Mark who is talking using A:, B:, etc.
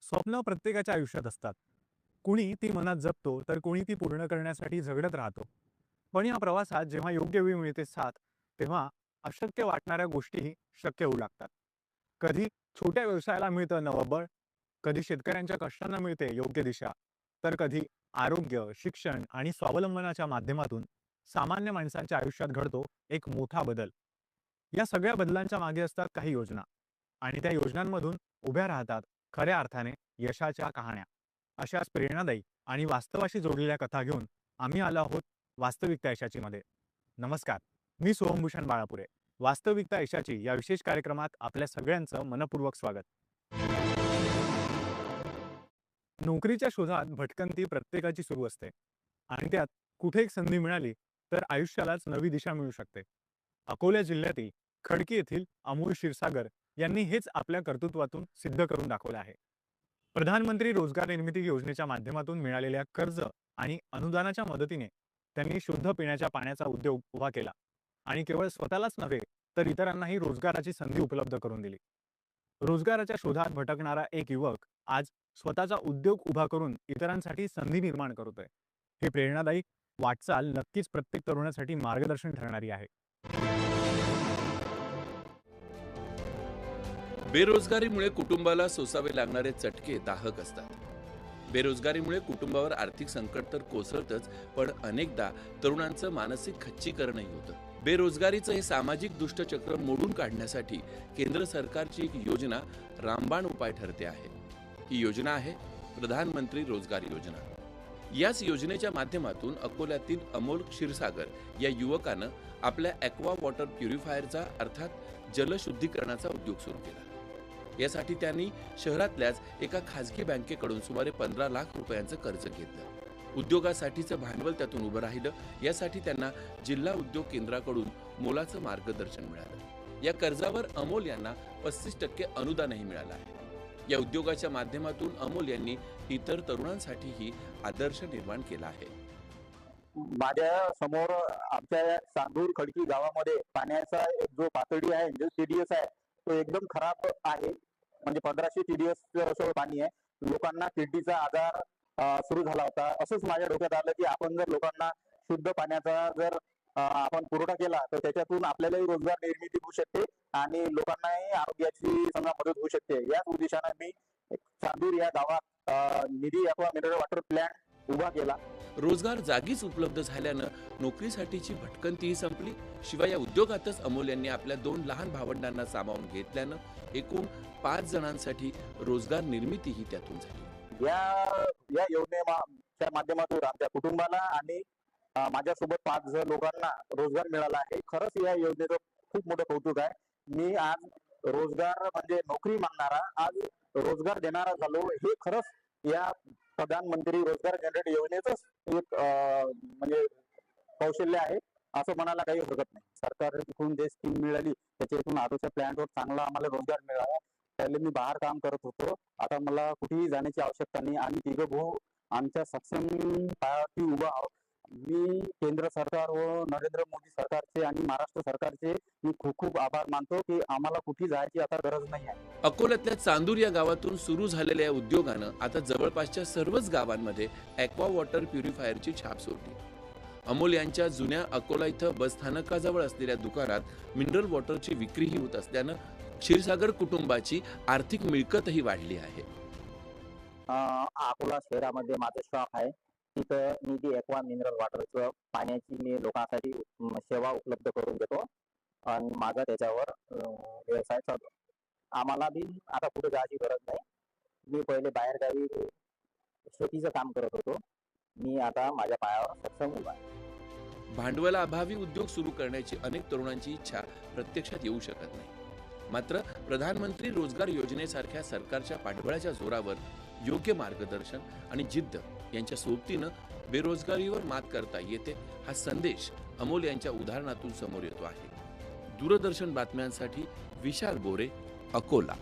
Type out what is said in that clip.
A: स्वप्न प्रत्येकाच्या आयुष्यात असतात. कुणी ती मनात जपतो, तर कुणी ती पूर्ण करण्यासाठी झगडत राहतो. पण या प्रवासात जेव्हा योग्य वेळ मिळते साथ, तेव्हा अशक्य वाटणाऱ्या गोष्टीही शक्य होऊ लागतात. कधी छोट्या व्यवसायाला मिळतं नवं बळ, कधी शेतकऱ्यांच्या कष्टांना मिळते योग्य दिशा, तर कधी आरोग्य, शिक्षण आणि स्वावलंबनाच्या माध्यमातून सामान्य माणसांच्या आयुष्यात घडतो एक मोठा बदल. या सगळ्या बदलांच्या मागे असतात काही योजना आणि त्या योजनांमधून उभ्या राहतात खऱ्या अर्थाने यशाच्या कहाण्या. अशाच प्रेरणादायी आणि वास्तवाशी जोडलेल्या कथा घेऊन आम्ही आलो आहोत वास्तविकता यशाची मध्ये. नमस्कार, मी सोहमभूषण बाळापुरे. वास्तविकता यशाची या विशेष कार्यक्रमात आपल्या सगळ्यांचं मनपूर्वक स्वागत. नोकरीच्या शोधात भटकंती प्रत्येकाची सुरू असते आणि त्यात कुठे एक संधी मिळाली तर आयुष्यालाच नवी दिशा मिळू शकते. अकोला जिल्ह्यातील खडकी येथील अमोल क्षीरसागर यांनी हेच आपल्या कर्तृत्वातून सिद्ध करून दाखवलं आहे. प्रधानमंत्री रोजगार निर्मिती योजनेच्या माध्यमातून मिळालेल्या कर्ज आणि अनुदानाच्या मदतीने त्यांनी शुद्ध पिण्याच्या पाण्याचा उद्योग उभा केला आणि केवळ स्वतःलाच नव्हे तर इतरांनाही रोजगाराची संधी उपलब्ध करून दिली. रोजगाराच्या शोधात भटकणारा एक युवक आज स्वतःचा उद्योग उभा करून इतरांसाठी संधी निर्माण करतोय. ही प्रेरणादायी वाटचाल नक्कीच प्रत्येक तरुणासाठी मार्गदर्शन ठरणारी आहे.
B: बेरोजगारीमुळे कुटुंबाला सोसावे लागणारे चटके दाहक असतात. बेरोजगारीमुळे कुटुंबावर आर्थिक संकट तर कोसळतच, पण अनेकदा तरुणांचं मानसिक खच्चीकरणही होतं. बेरोजगारीचं हे सामाजिक दुष्टचक्र मोडून काढण्यासाठी केंद्र सरकारची एक योजना रामबाण उपाय ठरते आहे. ही योजना आहे प्रधानमंत्री रोजगार योजना. याच योजनेच्या माध्यमातून अकोल्यातील अमोल क्षीरसागर या युवकानं आपल्या ॲक्वा वॉटर प्युरिफायरचा अर्थात जलशुद्धीकरणाचा उद्योग सुरू केला. यासाठी त्यांनी शहरातल्याच एका खासगी बँकेकडून सुमारे 15 लाख रुपयांचं कर्ज घेतलं. उद्योगासाठीचं भांडवल त्यातून उभं राहिलं, यासाठी त्यांना जिल्हा उद्योग केंद्राकडून मोलाचं मार्गदर्शन मिळालं. या कर्जावर अमोल यांना 35% अनुदानही मिळालं आहे. या उद्योगाच्या माध्यमातून अमोल यांनी इतर तरुणांसाठीही आदर्श निर्माण केला आहे.
C: माझ्या समोर आमच्या चांदूर खडकी गावामध्ये पाण्याचा जो पातळी आहे, जो TDS आहे, तो एकदम खराब आहे. म्हणजे 1500 TDS पाणी आहे. लोकांना किडनीचा आजार सुरू झाला होता. असंच माझ्या डोक्यात आलं की आपण जर लोकांना शुद्ध पाण्याचा जर आपण पुरवठा केला तर त्याच्यातून आपल्यालाही रोजगार निर्मिती होऊ शकते आणि लोकांनाही आरोग्याची समजा मदत होऊ शकते. याच उद्देशाने मी चांदूर या गावात निधी ॲक्वा मिनरल वॉटर प्लॅन्ट उभा केला.
B: रोजगार जागीच उपलब्ध झाल्यानं नोकरीसाठीची भटकंतीही संपली. शिवाय या उद्योगातच अमोल यांनी आपल्या 2 लहान भावंडांना सामावून घेतल्यानं एकूण 5 जणांसाठी रोजगार निर्मितीही त्यातून झाली.
C: या योजनेच्या माध्यमातून आमच्या कुटुंबाला आणि माझ्यासोबत 5 लोकांना रोजगार मिळाला आहे. खरंच या योजनेचं खूप मोठं कौतुक आहे. मी आज रोजगार म्हणजे नोकरी मागणारा आज रोजगार देणारा झालो. हे खरंच या प्रधानमंत्री रोजगार जनरेट योजनेचंच एक म्हणजे कौशल्य आहे असं म्हणायला काही हरकत नाही. सरकारकडून जे स्कीम मिळाली त्याच्यातून आरोग्य प्लॅन्टवर चांगला आम्हाला रोजगार मिळाला. पहिले मी बाहेर काम करत होतो, आता मला कुठेही जाण्याची आवश्यकता नाही. आम्ही तिघं भाऊ आमच्या सक्षम पायावरती उभा आहोत. मी केंद्र सरकार व नरेंद्र मोदी सरकारचे आणि महाराष्ट्र सरकारचे मी खूप खूप आभार मानतो की आम्हाला कुठे जायची आता गरज नाही आहे.
B: अकोल्यातल्या चांदूर या गावातून सुरू झालेल्या या उद्योगानं आता जवळपासच्या सर्वच गावांमध्ये ॲक्वा वॉटर प्युरिफायरची छाप सोडली. अमोल यांच्या जुन्या अकोला इथं बस स्थानकाजवळ असलेल्या दुकानात मिनरल वॉटरची विक्रीही होत असल्यानं क्षीरसागर कुटुंबाची आर्थिक मिळकतही वाढली आहे.
C: अकोला शहरामध्ये माझं शॉप आहे. तिथं मी ती ॲक्वा मिनरल वॉटरचं पाण्याची मी लोकांसाठी सेवा उपलब्ध करून देतो आणि माझा त्याच्यावर व्यवसाय चालतो. आम्हाला बी आता कुठे जायची गरज नाही. मी पहिले बाहेरगावी शेतीचं काम करत होतो. मी आता माझ्या पायावर सक्षम उभा आहे.
B: भांडवलाअभावी उद्योग सुरू करण्याची अनेक तरुणांची इच्छा प्रत्यक्षात येऊ शकत नाही. मात्र प्रधानमंत्री रोजगार योजनेसारख्या सरकारच्या पाठबळाच्या जोरावर योग्य मार्गदर्शन आणि जिद्द यांच्या सोबतीनं बेरोजगारीवर मात करता येते, हा संदेश अमोल यांच्या उदाहरणातून समोर येतो आहे. दूरदर्शन बातम्यांसाठी विशाल बोरे, अकोला.